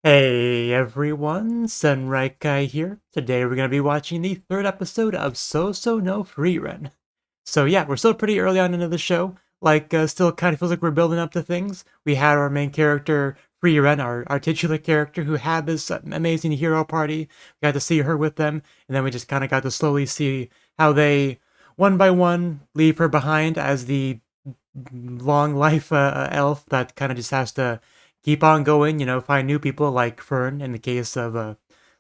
Hey everyone, Sunright Guy here. Today we're going to be watching the third episode of Sousou no Frieren. So yeah, we're still pretty early on into the show. Still kind of feels like we're building up to things. We had our main character, Frieren, our titular character, who had this amazing hero party. We got to see her with them, and then we just kind of got to slowly see how they, one by one, leave her behind as the long life elf that kind of just has to keep on going, find new people like Fern in the case of,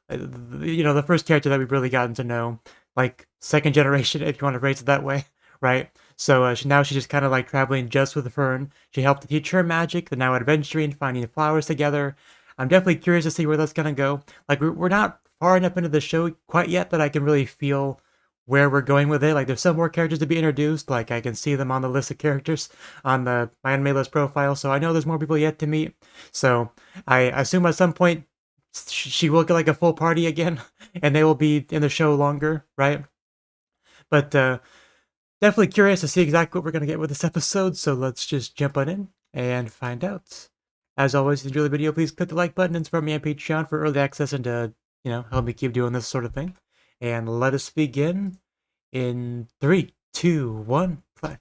the first character that we've really gotten to know, like second generation, if you want to phrase it that way, right? So now she's just kind of like traveling just with Fern. She helped to teach her magic. They're now adventuring, finding flowers together. I'm definitely curious to see where that's gonna go. Like we're not far enough into the show quite yet that I can really feel where we're going with it. Like there's some more characters to be introduced. Like I can see them on the list of characters on the my anime list profile. So I know there's more people yet to meet. So I assume at some point she will get like a full party again, and they will be in the show longer, right? But definitely curious to see exactly what we're gonna get with this episode. So let's just jump on in and find out. As always, if you enjoy the video, please click the like button and support me on Patreon for early access and to help me keep doing this sort of thing. And let us begin in three, two, one, play.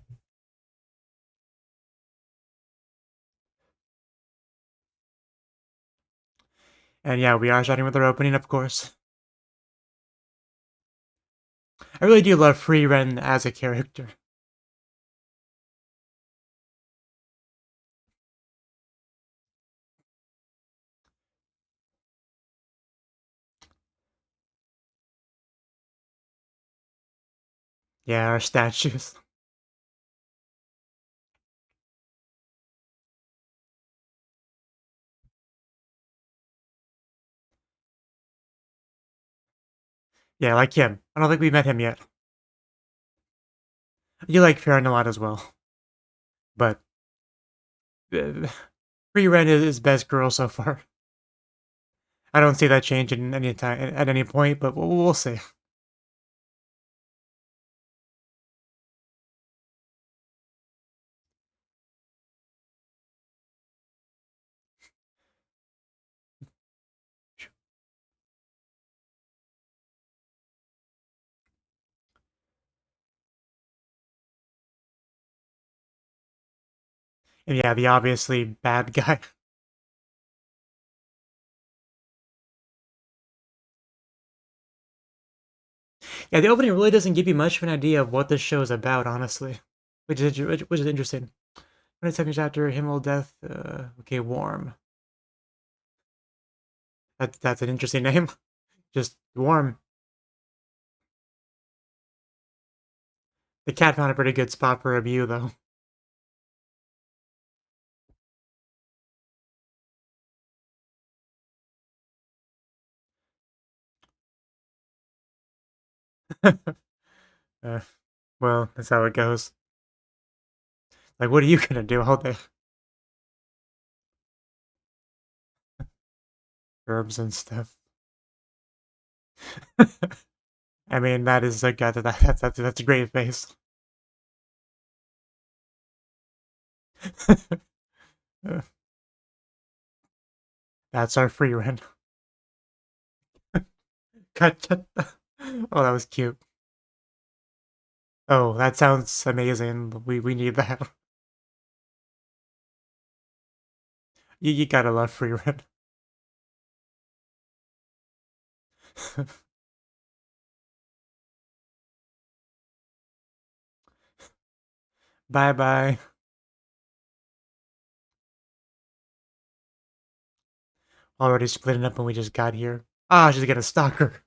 And yeah, we are starting with our opening, of course. I really do love Frieren as a character. Yeah, our statues. Yeah, like him. I don't think we met him yet. You like Frieren a lot as well, but uh, Frieren is best girl so far. I don't see that changing any time at any point, but we'll see. And yeah, the obviously bad guy. Yeah, the opening really doesn't give you much of an idea of what this show is about, honestly, which is interesting. 22nd chapter, Himmel Death. Okay, Warm. That's an interesting name. Just Warm. The cat found a pretty good spot for a view, though. uh, well, that's how it goes. Like, what are you gonna do all day? Herbs and stuff. I mean, that is a that's a great face. That's our free run. Cut. Oh, that was cute. Oh, that sounds amazing. We need that. You gotta love free run. Bye bye. Already splitting up when we just got here. Ah, she's gonna stalk her.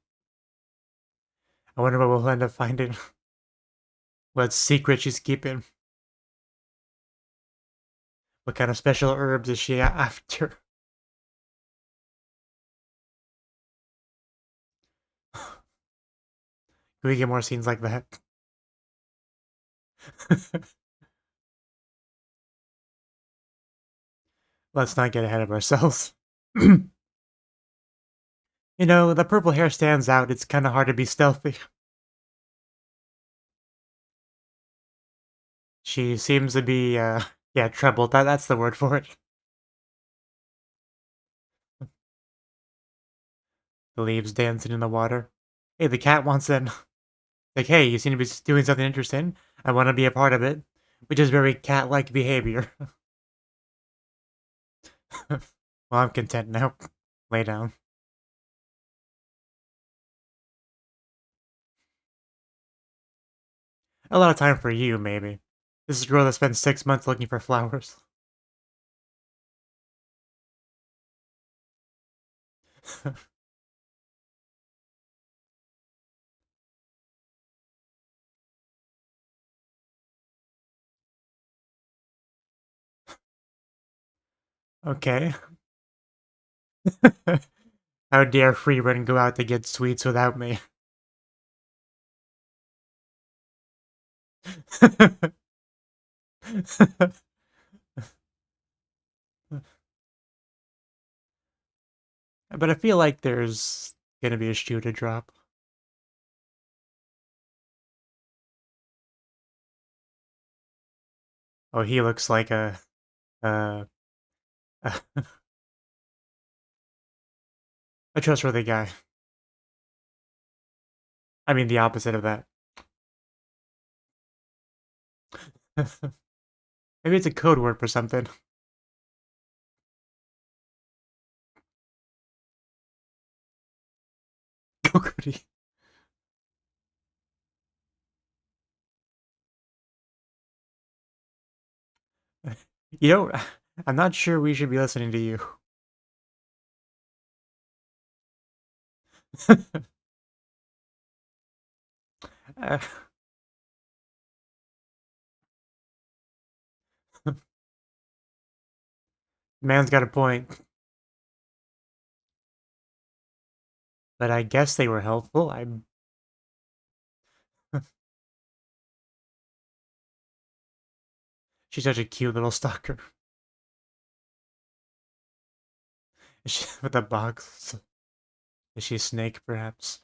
I wonder what we'll end up finding. What secret she's keeping. What kind of special herbs is she after? Can we get more scenes like that? Let's not get ahead of ourselves. The purple hair stands out. It's kind of hard to be stealthy. She seems to be, yeah, troubled. That's the word for it. The leaves dancing in the water. Hey, the cat wants in. Like, hey, you seem to be doing something interesting. I want to be a part of it, which is very cat-like behavior. Well, I'm content now. Lay down. A lot of time for you, maybe. This is a girl that spent 6 months looking for flowers. Okay. How dare Frieren go out to get sweets without me? But I feel like there's gonna be a shoe to drop. Oh, he looks like uh, a, a trustworthy guy. I mean, the opposite of that. Maybe it's a code word for something. Goody. You know, I'm not sure we should be listening to you. uh, man's got a point. But I guess they were helpful. She's such a cute little stalker. With a box. Is she a snake, perhaps?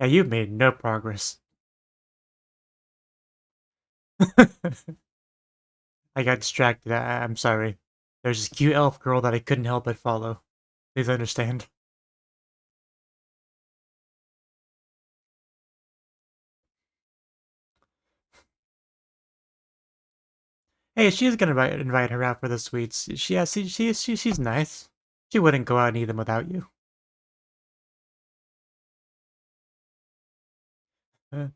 Yeah, you've made no progress. I got distracted. I'm sorry. There's this cute elf girl that I couldn't help but follow. Please understand. Hey, she's gonna invite her out for the sweets. She's nice. She wouldn't go out and eat them without you. Uh,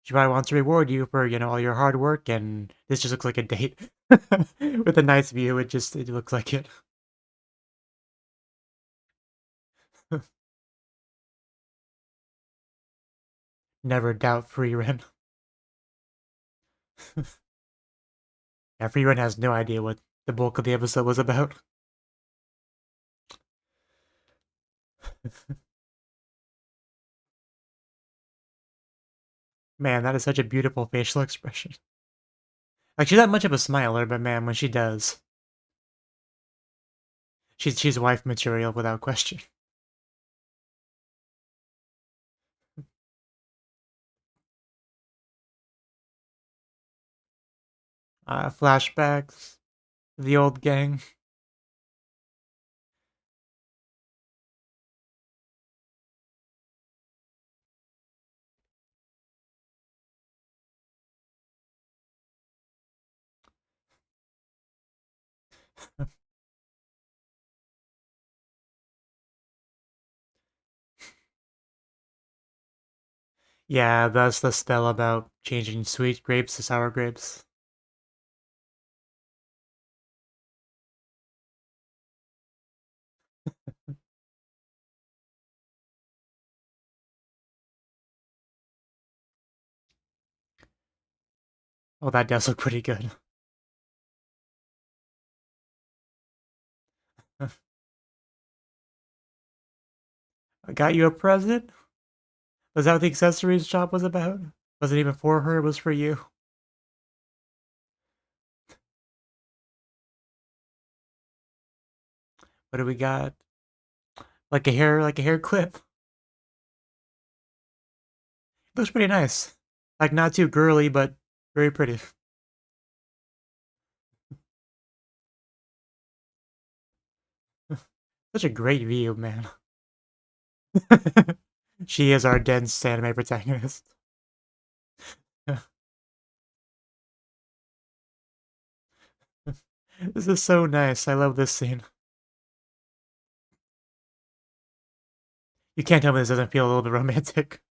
she probably wants to reward you for, all your hard work, and this just looks like a date. With a nice view, it looks like it. Never doubt Frieren. Yeah, Frieren has no idea what the bulk of the episode was about. Man, that is such a beautiful facial expression. Like, she's not much of a smiler, but man, when she does, she's wife material without question. Flashbacks, the old gang. Yeah, that's the spell about changing sweet grapes to sour grapes. Oh, that does look pretty good. I got you a present? Was that what the accessories shop was about? Wasn't even for her, it was for you. What do we got? Like a hair clip. Looks pretty nice. Like, not too girly, but very pretty. Such a great view, man. She is our dense anime protagonist. This is so nice. I love this scene. You can't tell me this doesn't feel a little bit romantic.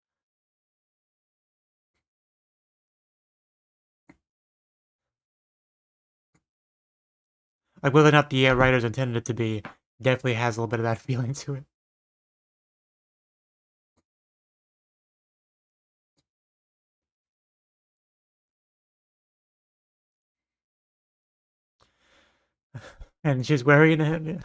Like, whether or not the writers intended it to be, definitely has a little bit of that feeling to it. And she's wearing it.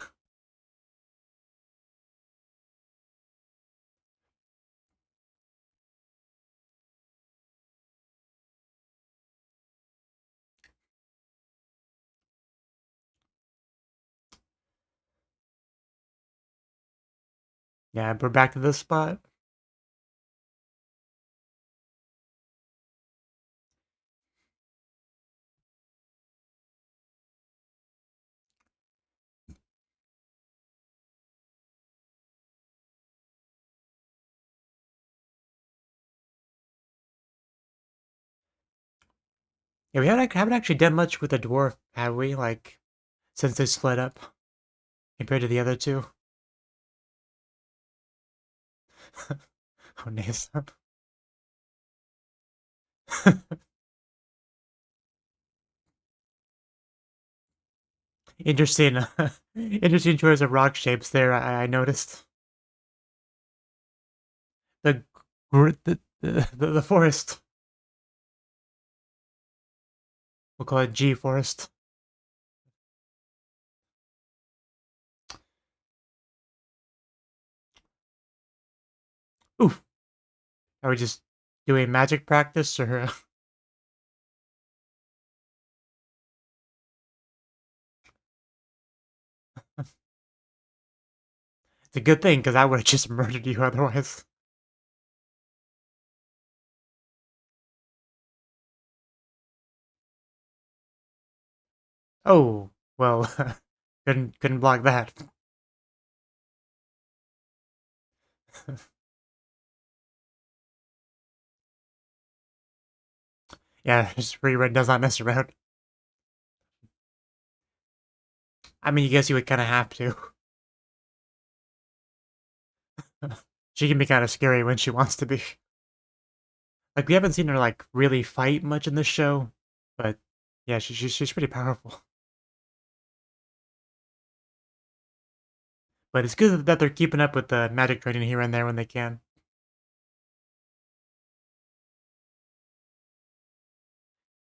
Yeah, we're back to this spot. Yeah, we haven't actually done much with the dwarf, have we? Like, since they split up, compared to the other two. Oh, nice. Interesting, interesting choice of rock shapes there. I noticed the the forest. We'll call it G forest. Oof. Are we just doing magic practice or? It's a good thing because I would have just murdered you otherwise. Oh well, couldn't block that. Yeah, just Frieren does not mess around. I mean, I guess you would kind of have to. She can be kind of scary when she wants to be. Like, we haven't seen her like really fight much in this show, but yeah, she's pretty powerful. But it's good that they're keeping up with the magic training here and there when they can.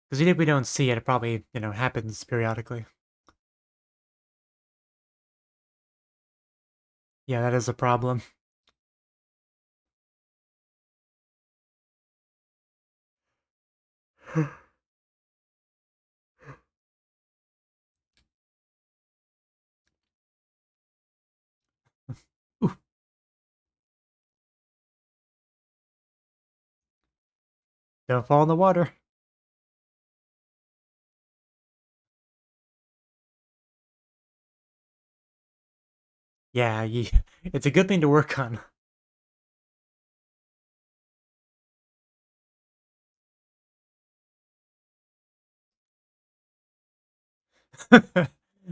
Because even if we don't see it, it probably happens periodically. Yeah, that is a problem. Ooh, don't fall in the water. Yeah, it's a good thing to work on.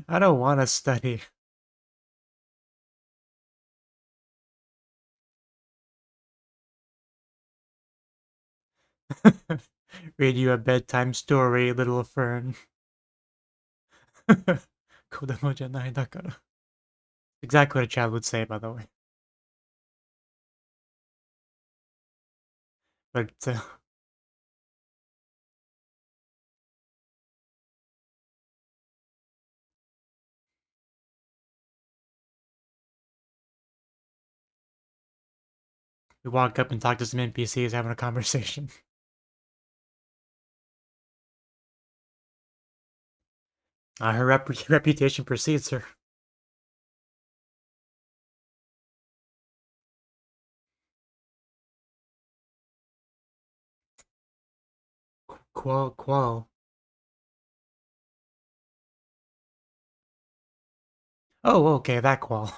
I don't want to study. Read you a bedtime story, little fern. 子供じゃないだから. Exactly what a child would say, by the way. But we walk up and talk to some NPCs having a conversation. Her reputation precedes her. Qual. Oh, okay, that qual.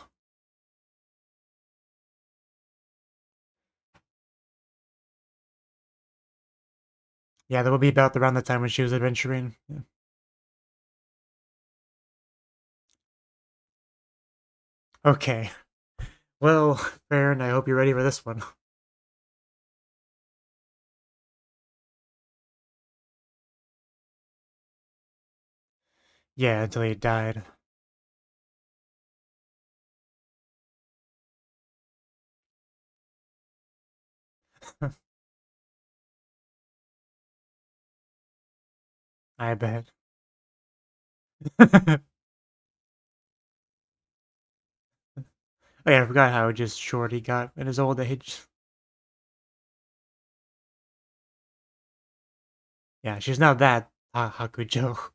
Yeah, that would be about around the time when she was adventuring. Yeah. Okay. Well, Frieren, I hope you're ready for this one. Yeah, until he died. I bet. Oh yeah, I forgot how just short he got in his old age. Yeah, she's not that Hakujo.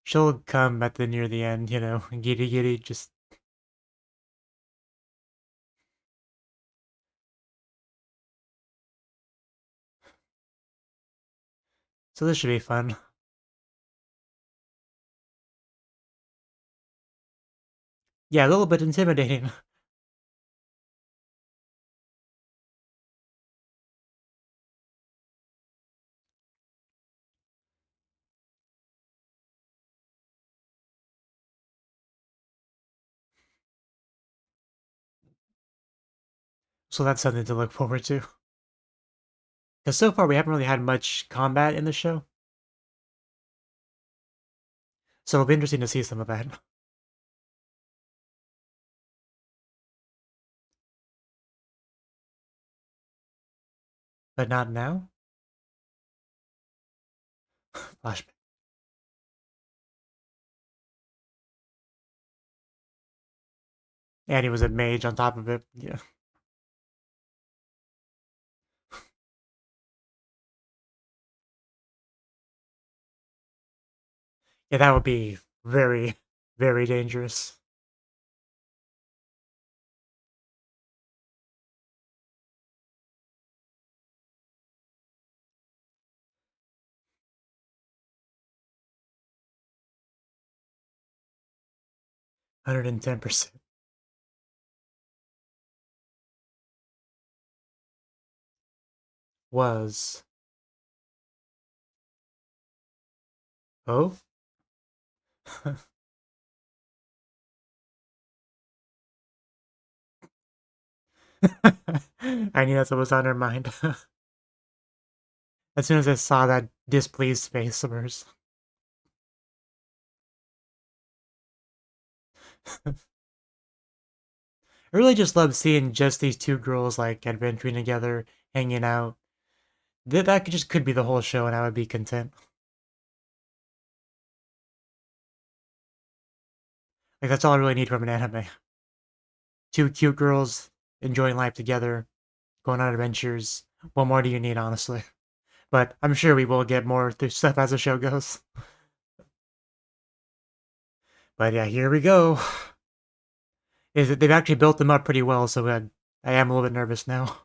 She'll come at the near the end, giddy giddy, just so this should be fun. Yeah, a little bit intimidating. So that's something to look forward to. Because so far we haven't really had much combat in the show. So it'll be interesting to see some of that. But not now. Flashback. And he was a mage on top of it. Yeah. Yeah, that would be very, very dangerous. One 110% was. Oh? I knew that's what was on her mind. As soon as I saw that displeased face of hers. I really just love seeing just these two girls like adventuring together, hanging out. That just could be the whole show and I would be content. Like that's all I really need from an anime. Two cute girls enjoying life together, going on adventures. What more do you need, honestly? But I'm sure we will get more through stuff as the show goes. But yeah, here we go. Is it they've actually built them up pretty well, so I am a little bit nervous now.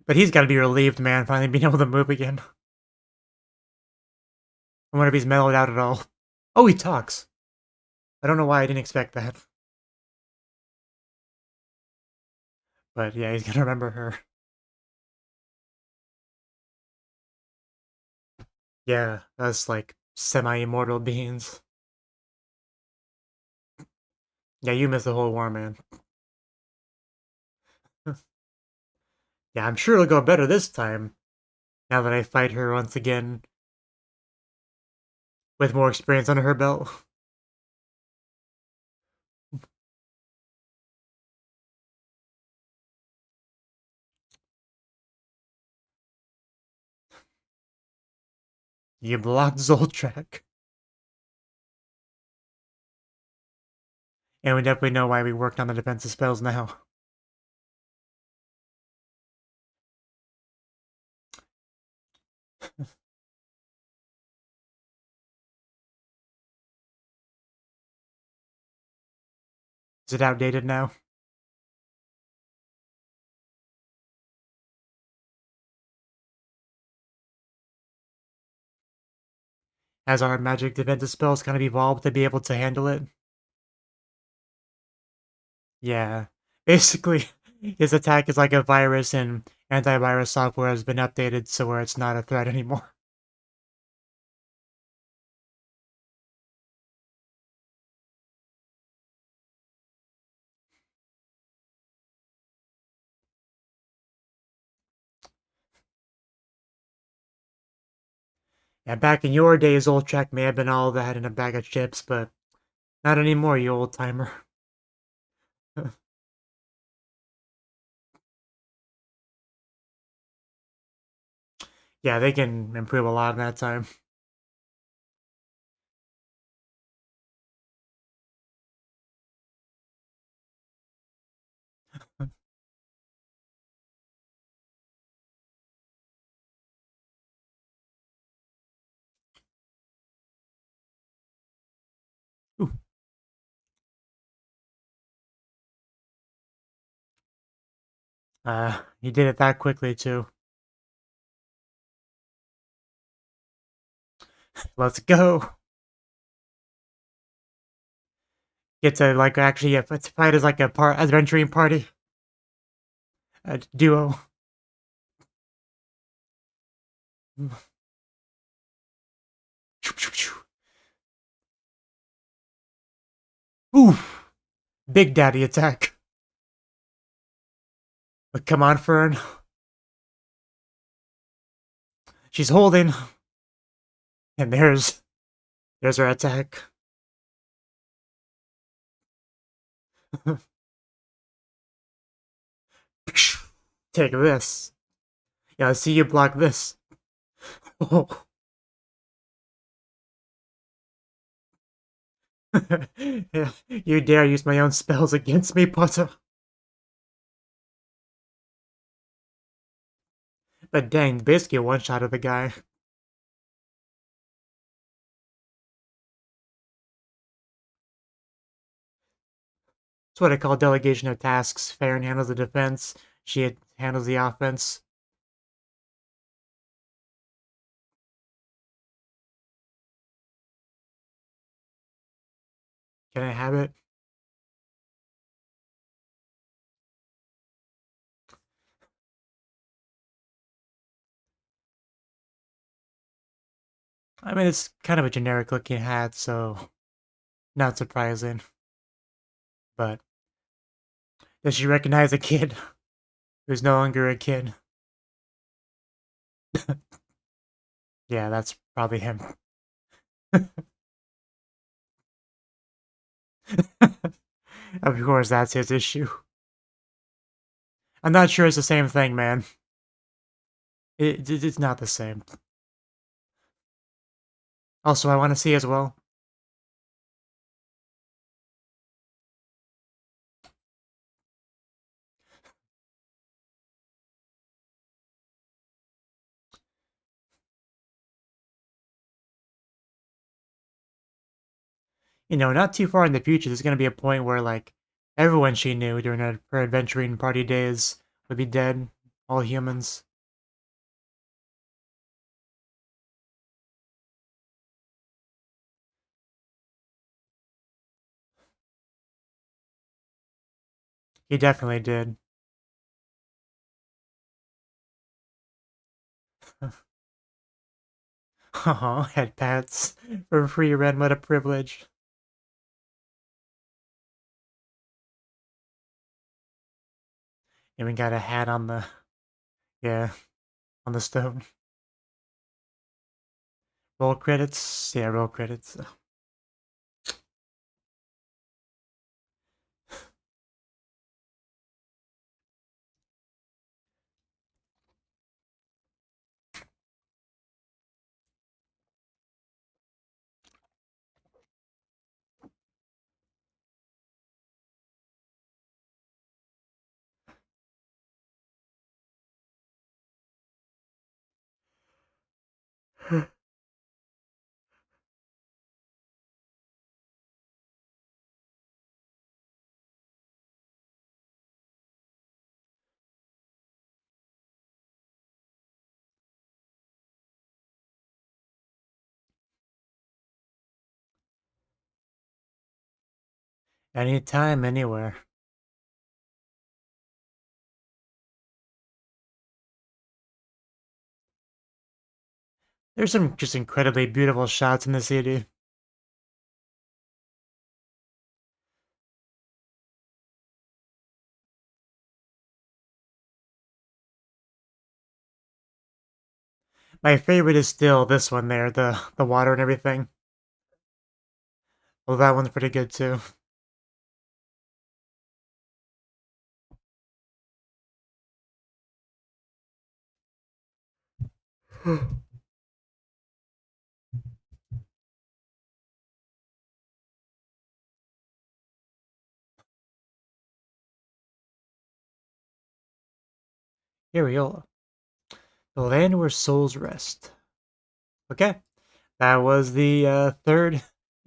But he's got to be relieved, man, finally being able to move again. I wonder if he's mellowed out at all. Oh, he talks. I don't know why I didn't expect that. But yeah, he's gonna remember her. Yeah, that's like semi-immortal beings. Yeah, you missed the whole war, man. Yeah, I'm sure it'll go better this time. Now that I fight her once again with more experience under her belt. You blocked Zoltrak. And we definitely know why we worked on the defensive spells now. Is it outdated now? Has our magic defensive spells kind of evolved to be able to handle it? Yeah. Basically, his attack is like a virus, and antivirus software has been updated so where it's not a threat anymore. Yeah, back in your days, old track may have been all that in a bag of chips, but not anymore, you old timer. Yeah, they can improve a lot in that time. Ooh, he did it that quickly too. Let's go. Get to like actually yeah, fight as like a adventuring party, a duo. Ooh, Big Daddy attack. But come on, Fern. She's holding, and there's her attack. Take this. Yeah, I see you block this. Oh. Yeah, you dare use my own spells against me, Potter. But dang, basically a one-shot of the guy. That's what I call delegation of tasks. Farron handles the defense, she handles the offense. Can I have it? I mean, it's kind of a generic looking hat, so not surprising. But does she recognize a kid who's no longer a kid? Yeah, that's probably him. Of course, that's his issue. I'm not sure it's the same thing, man. It's not the same. Also, I want to see as well. Not too far in the future, there's gonna be a point where like everyone she knew during her adventuring party days would be dead, all humans. He definitely did. Oh, head pats for free rent, what a privilege. Even got a hat on the yeah on the stone. Roll credits, yeah, roll credits. Anytime, anywhere. There's some just incredibly beautiful shots in the CD. My favorite is still this one there, the water and everything. Well, that one's pretty good too. Here we go. The land where souls rest. Okay, that was the third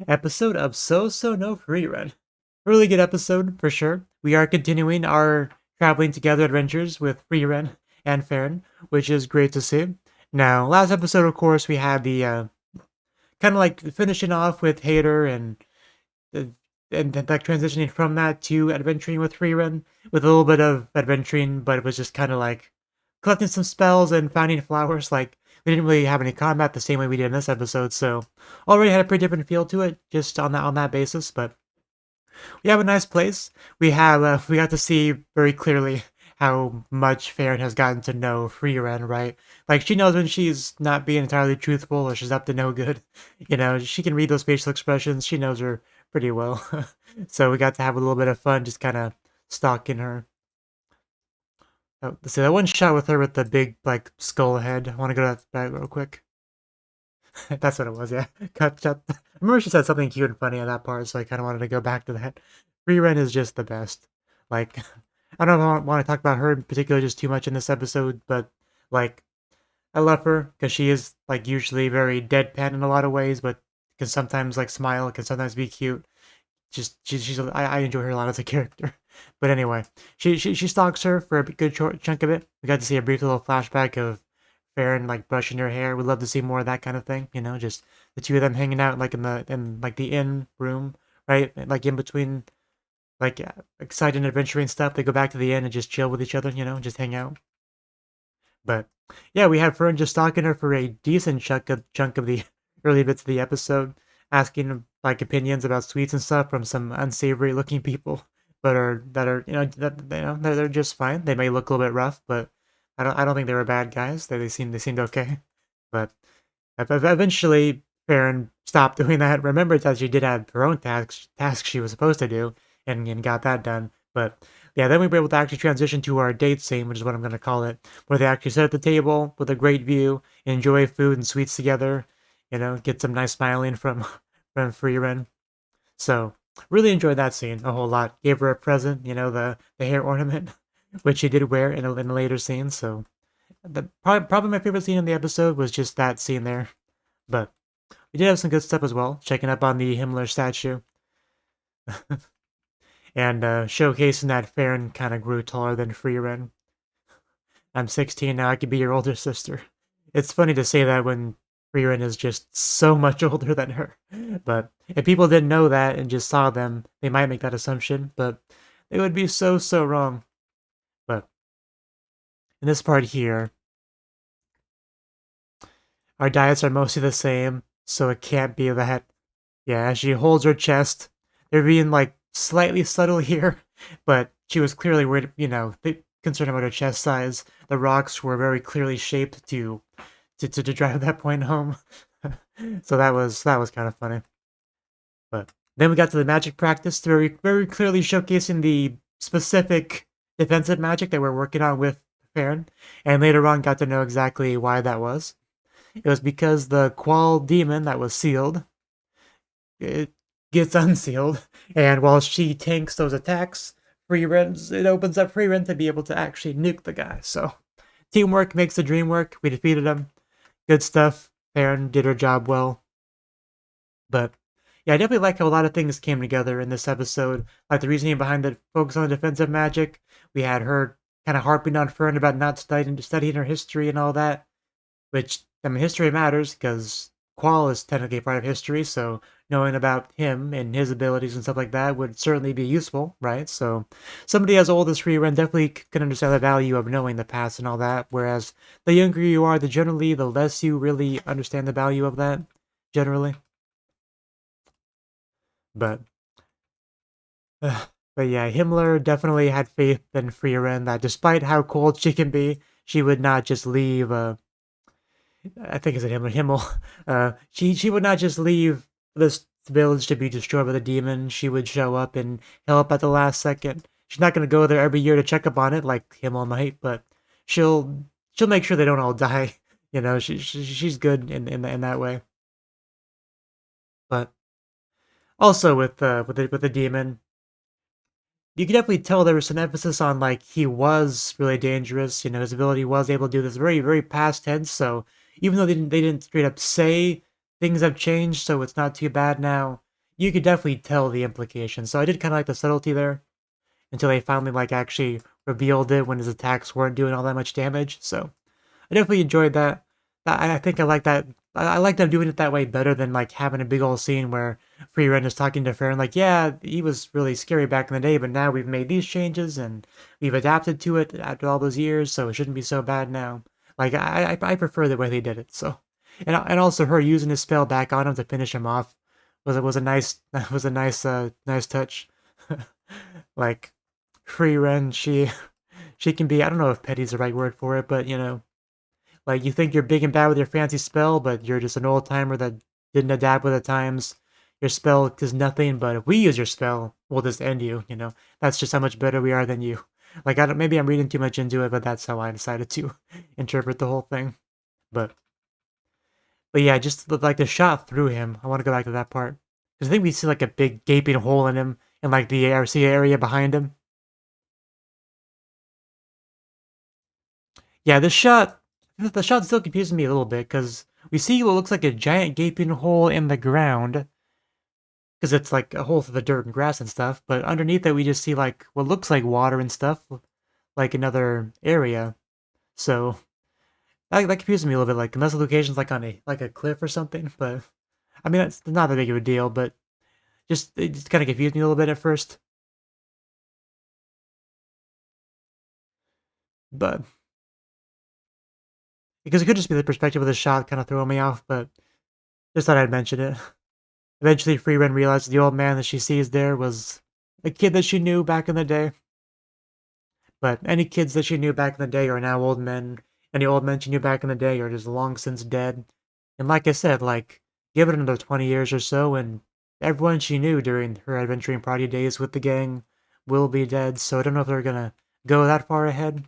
episode of So No Frieren. Really good episode for sure. We are continuing our traveling together adventures with Frieren and Farron, which is great to see. Now, last episode, of course, we had the kind of like finishing off with Hater the, and like transitioning from that to adventuring with Frieren with a little bit of adventuring, but it was just kind of like collecting some spells and finding flowers. Like we didn't really have any combat the same way we did in this episode, so already had a pretty different feel to it just on that basis. But we have a nice place. We got to see very clearly how much Farron has gotten to know Frieren, right? Like she knows when she's not being entirely truthful or she's up to no good. You know, she can read those facial expressions. She knows her pretty well. So we got to have a little bit of fun just kind of stalking her. Oh, so that one shot with her with the big like skull head. I want to go to that real quick. That's what it was, yeah. Cut. I remember she said something cute and funny at that part, so I kind of wanted to go back to that. Frieren is just the best. Like, I don't know if I want to talk about her in particular just too much in this episode, but like, I love her because she is like usually very deadpan in a lot of ways, but can sometimes like smile, can sometimes be cute. Just I enjoy her a lot as a character. But anyway, she stalks her for a good short chunk of it. We got to see a brief little flashback of Farron like brushing her hair. We'd love to see more of that kind of thing. You know, just the two of them hanging out like in like the inn room, right? Like in between like exciting adventuring stuff. They go back to the inn and just chill with each other. You know, just hang out. But yeah, we had Fern just stalking her for a decent chunk of the early bits of the episode, asking like opinions about sweets and stuff from some unsavory looking people, but are that are they're just fine. They may look a little bit rough, but I don't think they were bad guys. They seemed okay. But eventually, Farron stopped doing that. Remembered that she did have her own tasks she was supposed to do, and got that done. But yeah, then we were able to actually transition to our date scene, which is what I'm going to call it, where they actually sit at the table with a great view, enjoy food and sweets together, you know, get some nice smiling from from Frieren. So really enjoyed that scene a whole lot. Gave her a present, you know, the hair ornament, which she did wear in a later scene. So probably my favorite scene in the episode was just that scene there. But we did have some good stuff as well, checking up on the Himmler statue and showcasing that Farron kind of grew taller than Frieren. I'm 16 now, I could be your older sister. It's funny to say that when Frieren is just so much older than her. But if people didn't know that and just saw them, they might make that assumption, but they would be so wrong. But in this part here, our diets are mostly the same, so it can't be that. Yeah, as she holds her chest, they're being like slightly subtle here, but she was clearly worried, you know, concerned about her chest size. The rocks were very clearly shaped to drive that point home. So that was kind of funny. But then we got to the magic practice, very clearly showcasing the specific defensive magic that we're working on with Farron, and later on got to know exactly why that was. It was because the Qual demon that was sealed, it gets unsealed, and while she tanks those attacks, it opens up Frieren to be able to actually nuke the guy. So teamwork makes the dream work. We defeated him. Good stuff. Farron did her job well. But yeah, I definitely like how a lot of things came together in this episode. Like the reasoning behind the focus on the defensive magic. We had her kind of harping on Fern about not studying her history and all that. Which I mean, history matters because Qual is technically part of history, so knowing about him and his abilities and stuff like that would certainly be useful, right? So somebody as old as Frieren definitely can understand the value of knowing the past and all that, whereas the younger you are, the less you really understand the value of that, generally. But but yeah, Himmler definitely had faith in Frieren that despite how cold she can be, she would not just leave. I think it's a Himmler. Himmel. She would not just leave this village to be destroyed by the demon. She would show up and help at the last second. She's not going to go there every year to check up on it like Himmel might, but she'll make sure they don't all die. You know, she's good in that way. But also with the demon, you can definitely tell there was some emphasis on like he was really dangerous. You know, his ability was able to do this very past tense. So even though they didn't straight up say things have changed, so it's not too bad now, you could definitely tell the implications. So I did kind of like the subtlety there until they finally like actually revealed it when his attacks weren't doing all that much damage. So I definitely enjoyed that. I think I like that. I like them doing it that way better than like having a big old scene where Frieren is talking to Frieren like, yeah, he was really scary back in the day, but now we've made these changes and we've adapted to it after all those years, so it shouldn't be so bad now. Like I prefer the way they did it. So, and also her using his spell back on him to finish him off was a nice was a nice touch. Like Frieren, she can be, I don't know if petty's the right word for it, but you know, like, you think you're big and bad with your fancy spell, but you're just an old timer that didn't adapt with the times. Your spell does nothing, but if we use your spell, we'll just end you, you know? That's just how much better we are than you. Like, I don't, maybe I'm reading too much into it, but that's how I decided to interpret the whole thing. But, but yeah, just like the shot through him. I want to go back to that part. Because I think we see like a big gaping hole in him in like the RC area behind him. Yeah, the shot still confuses me a little bit because we see what looks like a giant gaping hole in the ground because it's like a hole through the dirt and grass and stuff. But underneath it, we just see like what looks like water and stuff, like another area. So that confuses me a little bit. Like unless the location's like on a cliff or something. But I mean, it's not that big of a deal. But just it just kind of confused me a little bit at first. But because it could just be the perspective of the shot kind of throwing me off. But just thought I'd mention it. Eventually, Frieren realizes the old man that she sees there was a kid that she knew back in the day. But any kids that she knew back in the day are now old men. Any old men she knew back in the day are just long since dead. And like I said, like, give it another 20 years or so, and everyone she knew during her adventuring party days with the gang will be dead. So I don't know if they're gonna go that far ahead.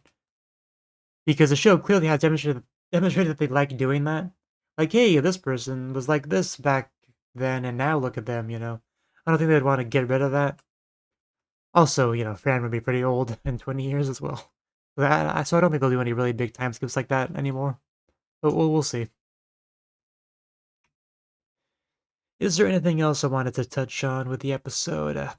Because the show clearly has demonstrated that they like doing that. Like, hey, this person was like this back then, and now look at them, you know. I don't think they'd want to get rid of that. Also, you know, Fran would be pretty old in 20 years as well. So I don't think they'll do any really big time skips like that anymore. But we'll see. Is there anything else I wanted to touch on with the episode?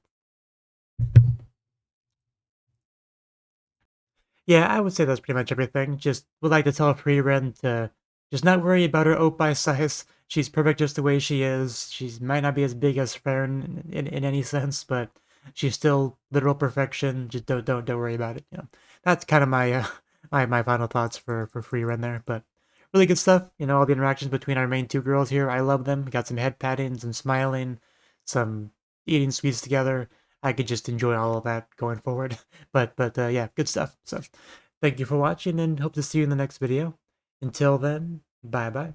Yeah, I would say that's pretty much everything. Just would like to tell Frieren to just not worry about her oat size. She's perfect just the way she is. She might not be as big as Fern in any sense, but she's still literal perfection. Just don't worry about it. You know, that's kind of my my final thoughts for Frieren there. But really good stuff. You know, all the interactions between our main two girls here, I love them. We got some head patting, some smiling, some eating sweets together. I could just enjoy all of that going forward. But yeah, good stuff. So thank you for watching and hope to see you in the next video. Until then, bye bye.